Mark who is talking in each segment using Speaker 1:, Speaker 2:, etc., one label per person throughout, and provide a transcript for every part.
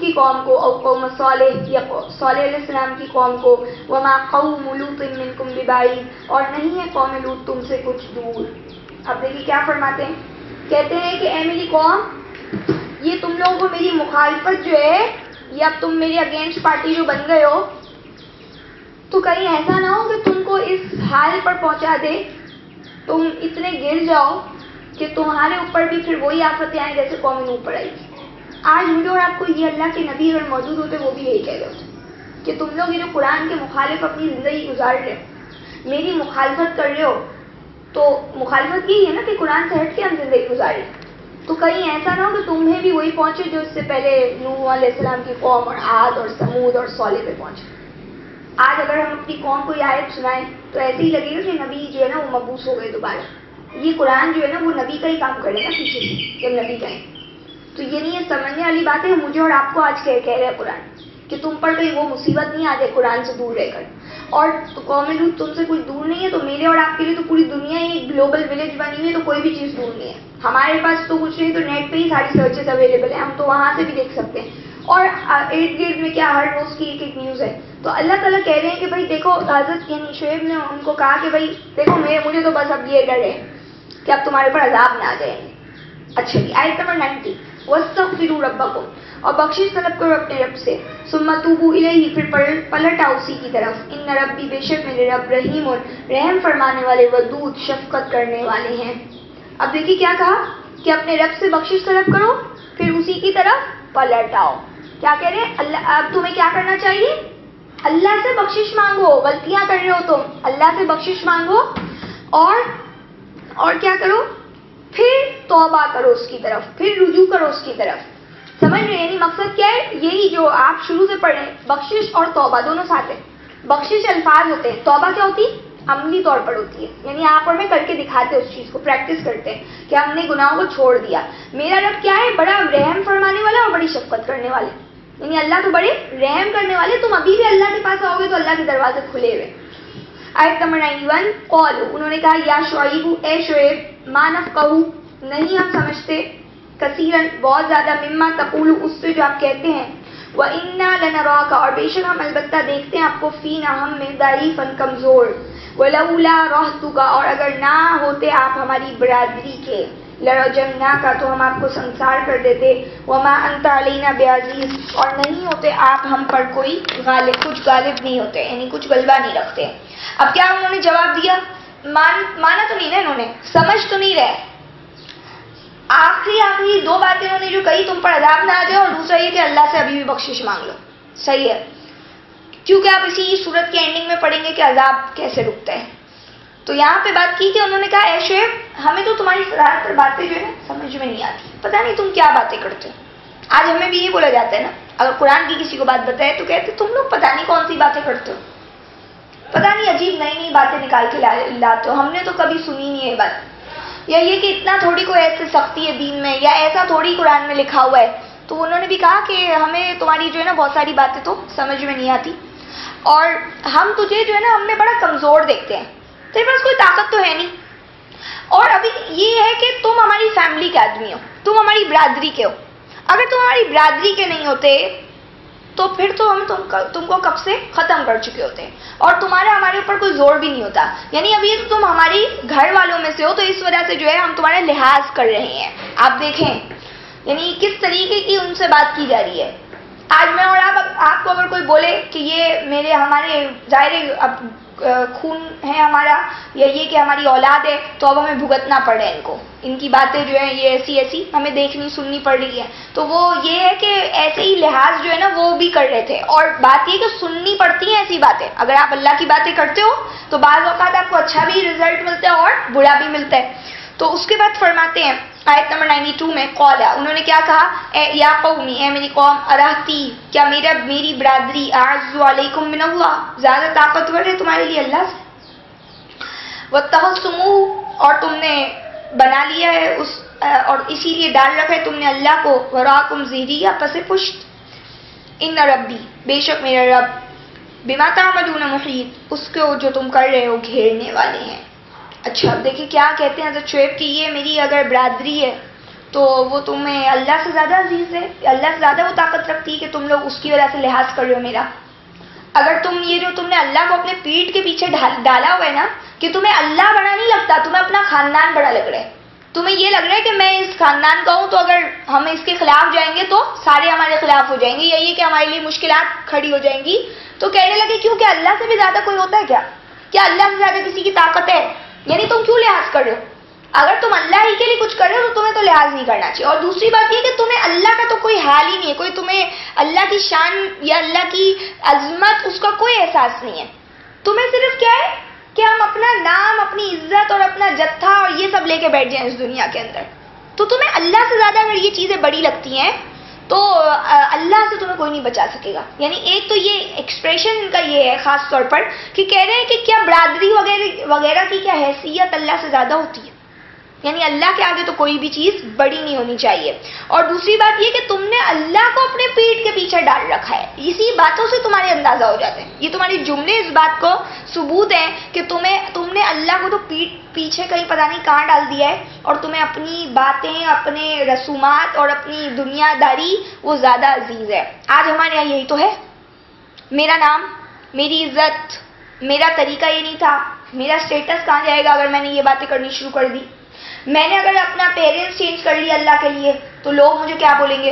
Speaker 1: کی قوم کو، اور قوم صالح یا صالح علیہ السلام کی قوم کو، وما قوم لوط منکم ببعید، اور نہیں ہے قوم لوط تم سے کچھ دور۔ اب دیکھیے کیا فرماتے ہیں، کہتے ہیں کہ اے میری قوم، یہ تم لوگوں کو میری مخالفت جو ہے، یہ اب تم میری اگینسٹ پارٹی جو بن گئے ہو، تو کہیں ایسا نہ ہو کہ تم کو اس حال پر پہنچا دے، تم اتنے گر جاؤ کہ تمہارے اوپر بھی پھر وہی آفتیں آئیں جیسے قوم نوح پر آئی تھی۔ آج مجھے اور آپ کو یہ اللہ کے نبی اگر موجود ہوتے وہ بھی یہی کہہ رہے ہوتے کہ تم لوگ یہ جو قرآن کے مخالف اپنی زندگی گزار رہے ہو، میری مخالفت کر رہے ہو، تو مخالفت یہی ہے نا کہ قرآن سے ہٹ کے ہم زندگی گزاریں، تو کہیں ایسا نہ ہو کہ تمہیں بھی وہی پہنچے جو اس سے پہلے نوح علیہ السلام کی قوم اور عاد اور سمود اور صالح پہ پہنچے۔ آج اگر ہم اپنی قوم کو یہ آیت سنائیں تو ایسے ہی لگے گا کہ نبی جو ہے نا وہ مبعوث ہو گئے دوبارہ، یہ قرآن جو ہے نا وہ نبی کا ہی کام کرے گا پیچھے سے جب نبی کہیں، تو یہ نہیں ہے سمجھنے والی بات ہے۔ مجھے اور آپ کو آج کہہ رہے ہیں قرآن کہ تم پر کوئی وہ مصیبت نہیں آ جائے قرآن سے دور رہ کر، اور قوم لوط تم سے کچھ دور نہیں ہے، تو میرے اور آپ کے لیے تو پوری دنیا ہی ایک گلوبل ولیج بنی ہوئی ہے، تو کوئی بھی چیز دور نہیں ہے۔ ہمارے پاس تو کچھ نہیں تو نیٹ پہ ہی ساری سرچز اویلیبل ہیں، ہم تو وہاں سے بھی دیکھ سکتے ہیں، اور ارد گرد میں کیا ہر روز کی ایک ایک نیوز ہے۔ تو اللہ تعالیٰ کہہ رہے ہیں کہ بھائی دیکھو، حضرت یعنی شعیب نے ان کو کہا کہ بھائی دیکھو مجھے تو بس اب یہ ڈر ہے کہ اب تمہارے پر عذاب نہ آ جائیں گے۔ اچھا جی، آیت نمبر 90، وَاسْتَغْفِرُوا رَبَّكُمْ، اور بخشش طلب کرو اپنے رب سے، ثُمَّ تُوبُوا إِلَيْهِ، پھر پلٹ آؤ اسی کی طرف، إِنَّ رَبِّي، بے شک میرے رب، رحیم، رحم فرمانے والے، ودود، شفقت کرنے والے ہیں۔ اب دیکھیے کیا کہا کہ اپنے رب سے بخشش طلب کرو، پھر اسی کی طرف پلٹ آؤ۔ کیا کہہ رہے ہیں؟ اللہ، اب تمہیں کیا کرنا چاہیے؟ اللہ سے بخشش مانگو، غلطیاں کر رہے ہو تم، اللہ سے بخشش مانگو، اور کیا کرو؟ پھر توبہ کرو اس کی طرف، پھر رجوع کرو اس کی طرف۔ سمجھ رہے ہیں؟ یعنی مقصد کیا ہے؟ یہی جو آپ شروع سے پڑھ رہے ہیں، بخشش اور توبہ دونوں ساتھ ہیں۔ بخشش الفاظ ہوتے ہیں، توبہ کیا ہوتی ہے؟ عملی طور پر ہوتی ہے، یعنی آپ اور میں کر کے دکھاتے ہیں، اس چیز کو پریکٹس کرتے ہیں کہ ہم نے گناہوں کو چھوڑ دیا۔ میرا رب کیا ہے؟ بڑا رحم فرمانے والا اور بڑی شفقت کرنے والے، یعنی اللہ تو بڑے رحم کرنے والے۔ تم ابھی بھی اللہ کے پاس آؤ گے تو اللہ کے دروازے کھلے ہوئے۔ آیت نمبر 91، قالوا، انہوں نے کہا، یا شعیب، اے شعیب، ما نفقہ، نہیں ہم سمجھتے، کثیرن، بہت زیادہ، مما تقول، اس سے جو آپ کہتے ہیں، وَإِنَّا لَنَرَاكَ، اور بے شک ہم البتہ دیکھتے ہیں آپ کو، فینا، ہم میں، ضعیفاً، کمزور، وَلَوْلَا رَحْتُكَ، اور اگر نہ ہوتے آپ ہماری برادری کے، لَرَجَمْنَاكَ، تو ہم آپ کو سنسار کر دیتے، وَمَا أَنْتَ عَلَيْنَا بِعَزِيزٍ، اور نہیں ہوتے آپ ہم پر کوئی غالب، کچھ غالب نہیں ہوتے، یعنی کچھ غلبہ نہیں رکھتے۔ اب کیا انہوں نے جواب دیا؟ مانا تو نہیں نا انہوں نے، سمجھ تو نہیں رہے۔ آخری دو باتیں انہوں نے جو کہی، تم پر عذاب نہ آ جائے، اور دوسرا یہ کہ اللہ سے ابھی بھی بخشش مانگ لو، صحیح ہے، کیونکہ آپ اسی صورت کے اینڈنگ میں پڑھیں گے کہ عذاب کیسے رکتا ہے۔ تو یہاں پہ بات کی کہ انہوں نے کہا، اے شعیب، ہمیں تو تمہاری صراحت پر باتیں جو ہے سمجھ میں نہیں آتی، پتہ نہیں تم کیا باتیں کرتے ہو۔ آج ہمیں بھی یہ بولا جاتا ہے نا، اگر قرآن کی کسی کو بات بتائے تو کہتے تم لوگ پتہ نہیں کون سی باتیں کرتے ہو، پتہ نہیں عجیب نئی نئی باتیں نکال کے لاتے ہو، ہم نے تو کبھی سنی نہیں ہے بات، یا یہ کہ اتنا تھوڑی کوئی ایسے سختی ہے دین میں، یا ایسا تھوڑی قرآن میں لکھا ہوا ہے۔ تو انہوں نے بھی کہا کہ ہمیں تمہاری جو ہے نا بہت ساری باتیں تو سمجھ میں نہیں آتی، اور ہم تجھے جو ہے نا ہم نے بڑا کمزور دیکھتے ہیں، تیرے پاس کوئی طاقت تو ہے نہیں، اور ابھی یہ ہے کہ تم ہماری فیملی کے آدمی ہو، تم ہماری برادری کے ہو، اگر تم ہماری برادری کے نہیں ہوتے تو پھر تو ہم تم کو کب سے ختم کر چکے ہوتے ہیں، اور تمہارا ہمارے اوپر کوئی زور بھی نہیں ہوتا، یعنی ابھی تم ہماری گھر والوں میں سے ہو، تو اس وجہ سے جو ہے ہم تمہارا لحاظ کر رہے ہیں۔ آپ دیکھیں یعنی کس طریقے کی ان سے بات کی جا رہی ہے۔ آج میں اور آپ کو اگر کوئی بولے کہ یہ ہمارے ظاہر اب خون ہے ہمارا، یا یہ کہ ہماری اولاد ہے، تو اب ہمیں بھگتنا پڑ رہا ہے، ان کی باتیں جو ہیں یہ ایسی ہمیں دیکھنی سننی پڑ رہی ہے، تو وہ یہ ہے کہ ایسے ہی لحاظ جو ہے نا وہ بھی کر رہے تھے، اور بات یہ کہ سننی پڑتی ہیں ایسی باتیں، اگر آپ اللہ کی باتیں کرتے ہو تو بعض اوقات آپ کو اچھا بھی رزلٹ ملتا ہے اور برا بھی ملتا ہے۔ تو اس کے بعد فرماتے ہیں آیت نمبر 92 میں، قولا، انہوں نے کیا کہا، یا قومی، اے میری قوم، ارہتی، کیا میری برادری، اعز علیکم من اللہ، زیادہ طاقتور ہے تمہارے لیے اللہ سے، واتخذتموہ، اور تم نے بنا لیا ہے اور اسی لیے ڈال رکھا ہے تم نے اللہ کو، وراکم ظہریہ، پس پشت، ان ربی، بے شک میرا رب، بما تعملون محیط، اس کو جو تم کر رہے ہو گھیرنے والے ہیں۔ اچھا اب دیکھیں کیا کہتے ہیں حضرت شعیب کہ یہ میری اگر برادری ہے تو وہ تمہیں اللہ سے زیادہ عزیز ہے، اللہ سے زیادہ وہ طاقت رکھتی ہے کہ تم لوگ اس کی وجہ سے لحاظ کر رہے ہو میرا. اگر تم یہ جو تم نے اللہ کو اپنے پیٹ کے پیچھے ڈالا ہوا ہے نا، کہ تمہیں اللہ بڑا نہیں لگتا، تمہیں اپنا خاندان بڑا لگ رہا ہے. تمہیں یہ لگ رہا ہے کہ میں اس خاندان کا ہوں، تو اگر ہم اس کے خلاف جائیں گے تو سارے ہمارے خلاف ہو جائیں گے، یہی ہے کہ ہمارے لیے مشکلات کھڑی ہو جائیں گی. تو کہنے لگے کیوں کہ اللہ سے بھی زیادہ کوئی ہوتا ہے کیا اللہ سے زیادہ کسی کی طاقت ہے؟ یعنی تم کیوں لحاظ کر رہے ہو؟ اگر تم اللہ ہی کے لیے کچھ کر رہے ہو تو تمہیں تو لحاظ نہیں کرنا چاہیے. اور دوسری بات یہ کہ تمہیں اللہ کا تو کوئی حال ہی نہیں ہے، کوئی تمہیں اللہ کی شان یا اللہ کی عظمت اس کا کوئی احساس نہیں ہے. تمہیں صرف کیا ہے کہ ہم اپنا نام، اپنی عزت اور اپنا جتھا اور یہ سب لے کے بیٹھ جائیں اس دنیا کے اندر. تو تمہیں اللہ سے زیادہ اگر یہ چیزیں بڑی لگتی ہیں تو اللہ سے تمہیں کوئی نہیں بچا سکے گا. یعنی ایک تو یہ ایکسپریشن ان کا یہ ہے خاص طور پر کہ کہہ رہے ہیں کہ کیا برادری وغیرہ کی کیا حیثیت اللہ سے زیادہ ہوتی ہے؟ یعنی اللہ کے آگے تو کوئی بھی چیز بڑی نہیں ہونی چاہیے. اور دوسری بات یہ کہ تم نے اللہ کو اپنے پیٹ کے پیچھے ڈال رکھا ہے. اسی باتوں سے تمہارے اندازہ ہو جاتے ہیں، یہ تمہارے جملے اس بات کو ثبوت ہیں کہ تم نے اللہ کو تو پیچھے کہیں پتہ نہیں کہاں ڈال دیا ہے، اور تمہیں اپنی باتیں، اپنے رسومات اور اپنی دنیا داری وہ زیادہ عزیز ہے. آج ہمارے یہاں یہی تو ہے. میرا نام، میری عزت، میرا طریقہ یہ نہیں تھا. میرا اسٹیٹس کہاں جائے گا اگر میں نے یہ باتیں کرنی شروع کر دی؟ میں نے اگر اپنا پیرنٹس چینج کر لیا اللہ کے لیے تو لوگ مجھے کیا بولیں گے؟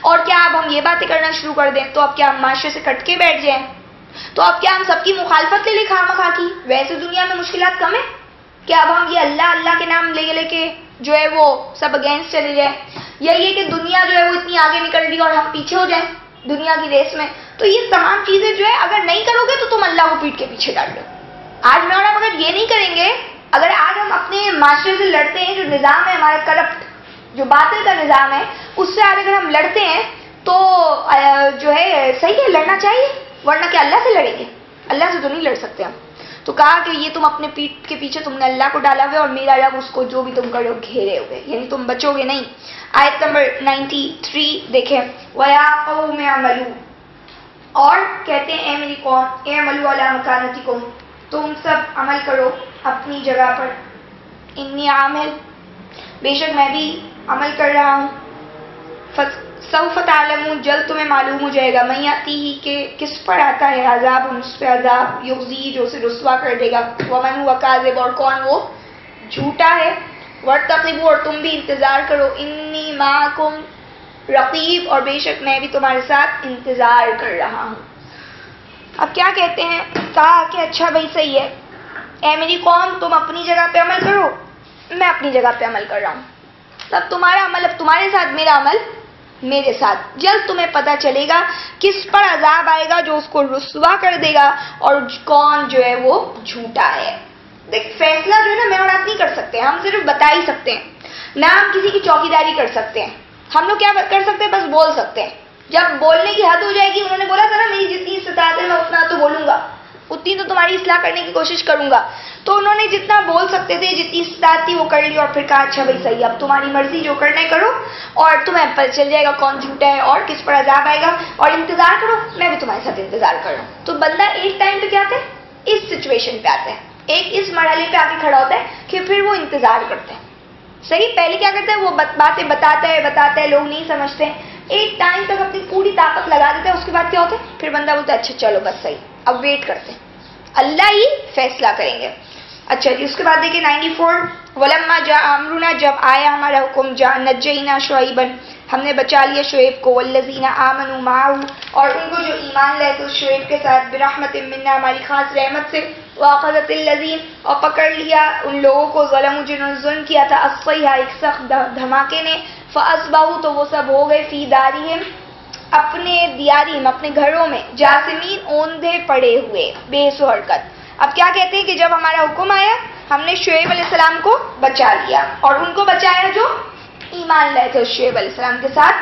Speaker 1: اور کیا اب ہم یہ باتیں کرنا شروع کر دیں تو اب کیا ہم معاشرے سے کٹ کے بیٹھ جائیں؟ تو اب کیا ہم سب کی مخالفت لے لے خواہ کی؟ ویسے دنیا میں مشکلات کم ہے کہ اب ہم یہ اللہ کے نام لے کے جو ہے وہ سب اگینسٹ چلے جائیں؟ یا یہ کہ دنیا جو ہے وہ اتنی آگے نکل رہی ہے اور ہم پیچھے ہو جائیں دنیا کی ریس میں؟ تو یہ تمام چیزیں جو ہے اگر نہیں کرو گے تو تم اللہ کو پیٹ کے پیچھے ڈال دو. آج میں اور آپ اگر یہ نہیں کریں گے، اگر آج ہم اپنے معاشرے سے لڑتے ہیں، جو نظام ہے ہمارا کرپٹ، جو باطل کا نظام ہے، اس سے آج اگر ہم لڑتے ہیں تو جو ہے صحیح ہے، لڑنا چاہیے. ورنہ کہ اللہ سے لڑیں گے؟ اللہ سے تو نہیں لڑ سکتے ہم. تو کہا کہ یہ تم اپنے پیٹ کے پیچھے تم نے اللہ کو ڈالا ہوا ہے اور میرا رب اس کو جو بھی تم کرو گھیرے ہوئے، یعنی تم بچو گے نہیں. آیت نمبر 93 دیکھیں، وَيَا قَوْمِ اعْمَلُوا، اور کہتے ہیں اے میری قوم، اعْمَلُوا عَلَىٰ مَكَانَتِكُمْ، تم سب عمل کرو اپنی جگہ پر. انی عامل، بے شک میں بھی عمل کر رہا ہوں. سوف تعلمون، جلد تمہیں معلوم ہو جائے گا. من یاتیہ، کہ کس پر آتا ہے عذاب، اس پہ عذاب، یخزی، جو اسے رسوا کر دے گا. ومن ہوا کاذب، اور کون وہ جھوٹا ہے. وارتقبوا، اور تم بھی انتظار کرو. انی معکم رقیب، اور بے شک میں بھی تمہارے ساتھ انتظار کر رہا ہوں. اب کیا کہتے ہیں؟ کہا کہ اچھا بھائی صحیح ہے، اے میری قوم تم اپنی جگہ پہ عمل کرو، میں اپنی جگہ پہ عمل کر رہا ہوں. تب تمہارا عمل اب تمہارے ساتھ، میرا عمل میرے ساتھ. جلد تمہیں پتہ چلے گا کس پر عذاب آئے گا جو اس کو رسوا کر دے گا اور کون جو ہے وہ جھوٹا ہے. دیکھ، فیصلہ جو ہے نا میں اور آپ نہیں کر سکتے، ہم صرف بتا ہی سکتے ہیں. نہ ہم کسی کی چوکیداری کر سکتے ہیں. ہم لوگ کیا کر سکتے ہیں؟ بس بول سکتے ہیں. جب بولنے کی حد ہو جائے گی، انہوں نے بولا تھا نا میری جتنی استطاعت ہے میں اتنا تو بولوں گا، اتنی تو تمہاری اصلاح کرنے کی کوشش کروں گا. تو انہوں نے جتنا بول سکتے تھے، جتنی استطاعت تھی وہ کر لی، اور پھر کہا اچھا بھائی صحیح، اب تمہاری مرضی، جو کرنا ہے کرو، اور تمہیں پتہ چل جائے گا کون جھوٹا ہے اور کس پر عذاب آئے گا. اور انتظار کرو، میں بھی تمہارے ساتھ انتظار کر رہا ہوں. تو بندہ ایک ٹائم پہ کیا آتا ہے؟ اس سچویشن پہ آتا ہے، ایک اس مرحلے پہ آ کے کھڑا ہوتا ہے کہ پھر وہ انتظار کرتے ہیں. صحیح، پہلے کیا کرتا ہے؟ وہ باتیں بتاتا ہے، لوگ نہیں سمجھتے ہیں. ایک ٹائم تک اپنی پوری طاقت لگا دیتا ہے، اس کے بعد کیا ہوتا ہے؟ پھر بندہ بولتا ہے اچھا چلو بس صحیح، اب ویٹ کرتے ہیں، اللہ ہی فیصلہ کریں گے. اچھا جی، اس کے بعد دیکھیں 94، وَلَمَّا جَاءَ أَمْرُنَا، جب آیا ہمارا حکم، نَجَّيْنَا شُعَيْبًا، ہم نے بچا لیا شعیب کو، وَالَّذِينَ آمَنُوا مَعَهُ، اور ان کو جو ایمان لائے تھے اس شعیب کے ساتھ، بِرَحْمَةٍ مِنَّا، ہماری خاص رحمت سے، وَأَخَذَتِ الَّذِينَ، اور پکڑ لیا ان لوگوں کو، ظلموا، جنہوں نے ظلم کیا تھا، الصَّيْحَةُ، ایک سخت دھماکے نے، فَأَصْبَحُوا، تو وہ سب ہو گئے، فِي دَارِهِمْ، اپنے دیاریم، اپنے گھروں میں، جاسمین، اوندھے پڑے ہوئے، بے حس و حرکت. اب کیا کہتے ہیں کہ جب ہمارا حکم آیا ہم نے شعیب علیہ السلام کو بچا لیا، اور ان کو بچایا جو ایمان لائے تھے اس شعیب علیہ السلام کے ساتھ،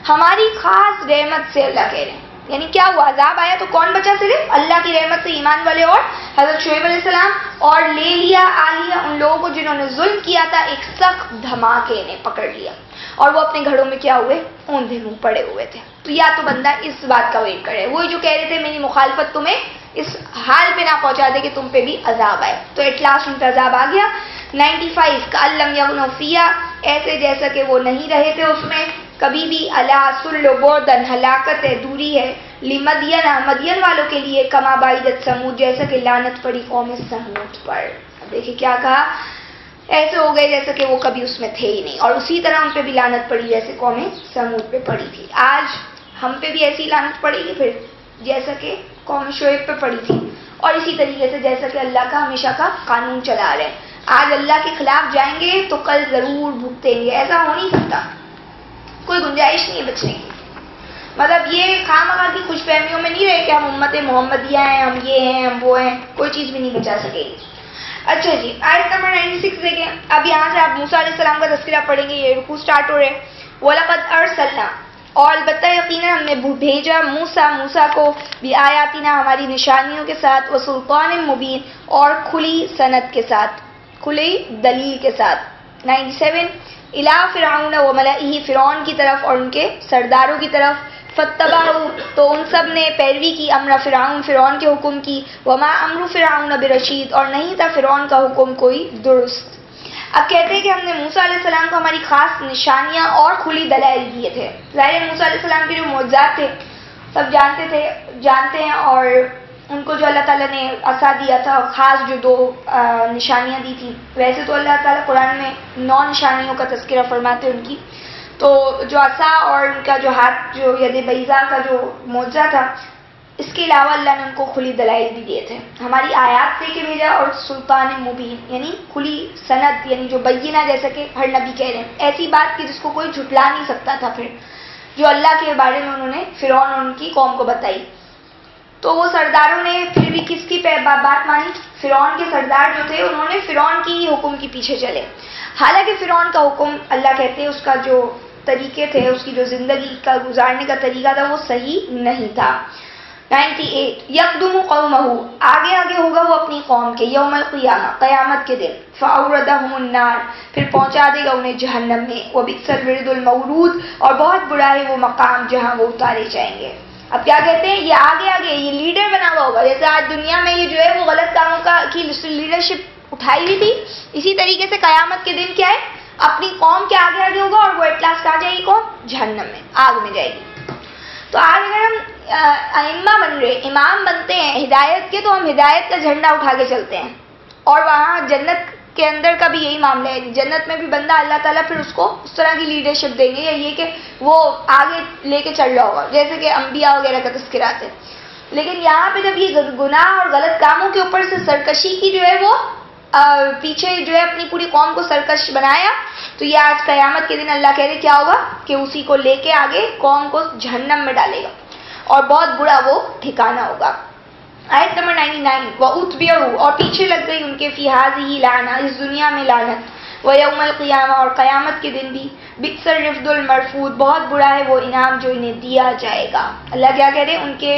Speaker 1: ہماری خاص رحمت سے. اللہ کہہ رہے ہیں یعنی کیا ہوا؟ عذاب آیا تو کون بچا؟ صرف اللہ کی رحمت سے ایمان والے اور حضرت شعیب علیہ السلام. اور لے لیا ان لوگوں کو جنہوں نے ظلم کیا تھا، ایک سخت دھماکے نے پکڑ لیا، اور وہ اپنے گھروں میں کیا ہوئے؟ اوندھے منہ پڑے ہوئے تھے. تو یا تو بندہ اس بات کا ویٹ کرے، وہی جو کہہ رہے تھے میری مخالفت تمہیں اس حال پہ نہ پہنچا دے کہ تم پہ بھی عذاب آئے. تو ایٹ لاسٹ ان پہ عذاب آ گیا. 95، کَأَن لَّمْ يَغْنَوْا فِيهَا، ایسے جیسا کہ وہ نہیں رہے تھے اس میں کبھی بھی. الا سلو بردن ہلاکت ہے، دوری ہے. لمدین مدین والوں کے لیے کما بعیدت سمود جیسا کہ لعنت پڑی قوم سمود پر. اب دیکھیں کیا کہا، ایسے ہو گئے جیسا کہ وہ کبھی اس میں تھے ہی نہیں، اور اسی طرح ان پہ بھی لعنت پڑی جیسے قوم سمود پہ پڑی تھی. آج ہم پہ بھی ایسی لعنت پڑے گی پھر جیسا کہ قوم شعیب پہ پڑی تھی، اور اسی طریقے سے جیسا کہ اللہ کا ہمیشہ کا قانون چلا رہے ہیں. آج اللہ کے خلاف جائیں گے تو کل ضرور بھگتیں گے. ایسا ہو نہیں سکتا، کوئی گنجائش نہیں ہے بچنے کی. مطلب یہ خواہ کی خوش فہمیوں میں نہیں رہے کہ ہم امت محمدیہ ہیں، ہم یہ ہیں، ہم وہ ہیں، کوئی چیز بھی نہیں بچا سکے گی. اچھا جی، آیت نمبر 96 دیکھیں. اب یہاں سے آپ موسیٰ علیہ السلام کا تذکرہ پڑھیں گے، یہ رکوع سٹارٹ ہو رہے. وَلَقَدْ أَرْسَلْنَا، اور البتہ یقیناً ہم نے بھیجا موسیٰ کو بِآیاتِنَا ہماری نشانیوں کے ساتھ، وَسُلْطَانٍ مُبِینٍ اور کھلی سند کے ساتھ، کھلی دلیل کے ساتھ. 97 اِلیٰ فِرْعَوْنَ وَمَلَئِهِ فرعون کی طرف اور ان کے سرداروں کی طرف. فَاتَّبَعُوا تو ان سب نے پیروی کی امر فرعون کے حکم کی. وَمَا أَمْرُ فِرْعَوْنَ بِرَشِيدٍ اور نہیں تھا فرعون کا حکم کوئی درست. اب کہتے ہیں کہ ہم نے موسیٰ علیہ السلام کو ہماری خاص نشانیاں اور کھلی دلائل دیے تھے. ظاہر موسیٰ علیہ السلام کے جو معجزات تھے سب جانتے ہیں، اور ان کو جو اللہ تعالیٰ نے عصا دیا تھا، خاص جو 2 نشانیاں دی تھی. ویسے تو اللہ تعالیٰ قرآن میں 9 نشانیوں کا تذکرہ فرماتے ہیں ان کی. تو جو عصا اور ان کا جو ہاتھ جو ید بیضاء کا جو معجزہ تھا، اس کے علاوہ اللہ نے ان کو کھلی دلائل بھی دیے تھے. ہماری آیات دے کے بھیجا اور سلطان مبین یعنی کھلی سند، یعنی جو بینہ جیسا کہ ہر نبی کہہ رہے ہیں، ایسی بات کی جس کو کوئی جھٹلا نہیں سکتا تھا. پھر جو اللہ کے بارے میں انہوں نے فرعون اور ان کی قوم کو بتائی. تو وہ سرداروں نے پھر بھی کس کی بات مانی؟ فرعون کے سردار جو تھے انہوں نے فرعون کی حکم کے پیچھے چلے. حالانکہ فرعون کا حکم اللہ کہتے ہیں اس کا جو طریقے تھے، اس کی جو زندگی کا گزارنے کا طریقہ تھا وہ صحیح نہیں تھا. 98 یقدم قومہ آگے ہوگا وہ اپنی قوم کے یوم القیامہ قیامت کے دن. فاوردہم النار پھر پہنچا دے گا انہیں جہنم میں. وبئس الورد المورود اور بہت برا ہے وہ مقام جہاں وہ اتارے جائیں گے. اب کیا کہتے ہیں، یہ آگے یہ لیڈر بنا ہوا ہوگا. جیسے آج دنیا میں یہ جو ہے وہ غلط کاموں کی لیڈرشپ اٹھائی ہوئی تھی، اسی طریقے سے قیامت کے دن کیا ہے، اپنی قوم کے آگے ہوگا اور وہ اطلاس کہاں جائے گی، قوم جہنم میں، آگ میں جائے گی. تو آج اگر ہم ائمہ بن رہے، امام بنتے ہیں ہدایت کے، تو ہم ہدایت کا جھنڈا اٹھا کے چلتے ہیں. اور وہاں جنت کے اندر کا بھی یہی معاملہ ہے. جنت میں بھی بندہ اللہ تعالیٰ پھر اس کو اس طرح کی لیڈرشپ دیں گے، یا یہ کہ وہ آگے لے کے چل رہا ہوگا، جیسے کہ انبیاء وغیرہ کا تذکرہ ہے. لیکن یہاں پہ جب یہ گناہ اور غلط کاموں کے اوپر سے سرکشی کی جو ہے وہ پیچھے جو ہے اپنی پوری قوم کو سرکش بنایا، تو یہ آج قیامت کے دن اللہ کہہ رہے کیا ہوگا کہ اسی کو لے کے آگے قوم کو جہنم میں ڈالے گا، اور بہت برا وہ ٹھکانہ ہوگا. آیت نمبر 99 وَأُتْبِعُوا اور پیچھے لگ گئی ان کے فِي هَذِهِ لَعْنَةٌ اس دنیا میں لعنت. وَيَوْمَ الْقِيَامَةِ اور قیامت کے دن بھی. بِئْسَ الرِّفْدُ الْمَرْفُودُ بہت برا ہے وہ انعام جو انہیں دیا جائے گا. اللہ کیا کہہ رہے ہیں، ان کے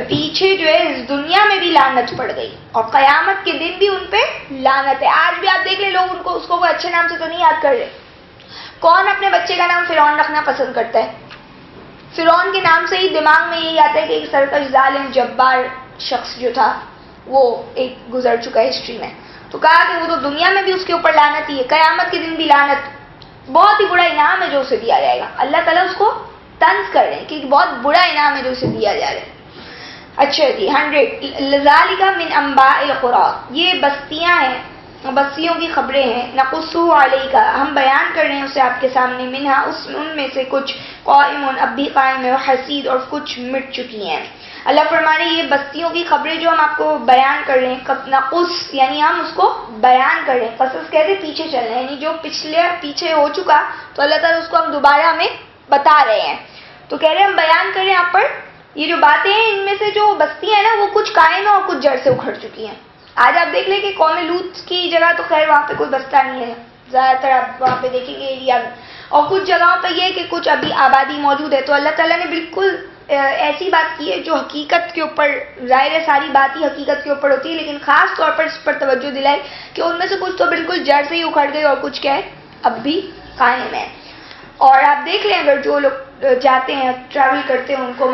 Speaker 1: پیچھے جو ہے اس دنیا میں بھی لعنت پڑ گئی اور قیامت کے دن بھی ان پہ لعنت ہے. آج بھی آپ دیکھ لیں لوگ اس کو کوئی اچھے نام سے تو نہیں یاد کر رہے. کون اپنے بچے کا نام فرعون رکھنا پسند کرتا ہے؟ فرعون کے نام سے ہی دماغ میں یہی آتا ہے کہ ایک سرکش ظالم جبار شخص جو تھا وہ ایک گزر چکا ہے ہسٹری میں. تو کہا کہ وہ تو دنیا میں بھی اس کے اوپر لعنت ہی ہے، قیامت کے دن بھی لعنت. بہت ہی بڑا انعام ہے جو اسے دیا جائے گا. اللہ تعالیٰ اس کو طنز کر رہے ہیں کہ بہت برا انعام ہے جو اسے دیا جا رہا ہے. اچھا جی 100 ذالک من انباء القری یہ بستیاں ہیں، بستیوں کی خبریں ہیں. نقصہ علیک ہم بیان کر رہے ہیں اسے آپ کے سامنے. منہا ان میں سے کچھ قائم اب بھی قائم ہے، حسید اور کچھ مٹ چکی ہیں. اللہ فرمانے یہ بستیوں کی خبریں جو ہم آپ کو بیان کر رہے ہیں، نقص یعنی ہم اس کو بیان کر رہے ہیں. قصص کہتے پیچھے چلنا یعنی جو پیچھے ہو چکا تو اللہ تعالیٰ اس کو ہم دوبارہ ہمیں بتا رہے ہیں. تو کہہ رہے ہیں ہم بیان کر رہے ہیں آپ پر یہ جو باتیں ہیں، ان میں سے جو بستیاں ہیں نا وہ کچھ قائم ہیں اور کچھ جڑ سے اکھڑ چکی ہیں. آج آپ دیکھ لیں کہ قوم لوط کی جگہ تو خیر وہاں پہ کوئی بستہ نہیں ہے، زیادہ تر آپ وہاں پہ دیکھیں گے ایریا میں، اور کچھ جگہوں پہ یہ ہے کہ کچھ ابھی آبادی موجود ہے. تو اللہ تعالیٰ نے بالکل ایسی بات کی ہے جو حقیقت کے اوپر، ظاہر ہے ساری بات ہی حقیقت کے اوپر ہوتی ہے، لیکن خاص طور پر اس پر توجہ دلائی کہ ان میں سے کچھ تو بالکل جڑ سے ہی اکھڑ گئی اور کچھ کیا ہے اب بھی قائم ہے. اور آپ دیکھ لیں اگر جو لوگ جاتے ہیں ٹریول کرتے ہیں ان کو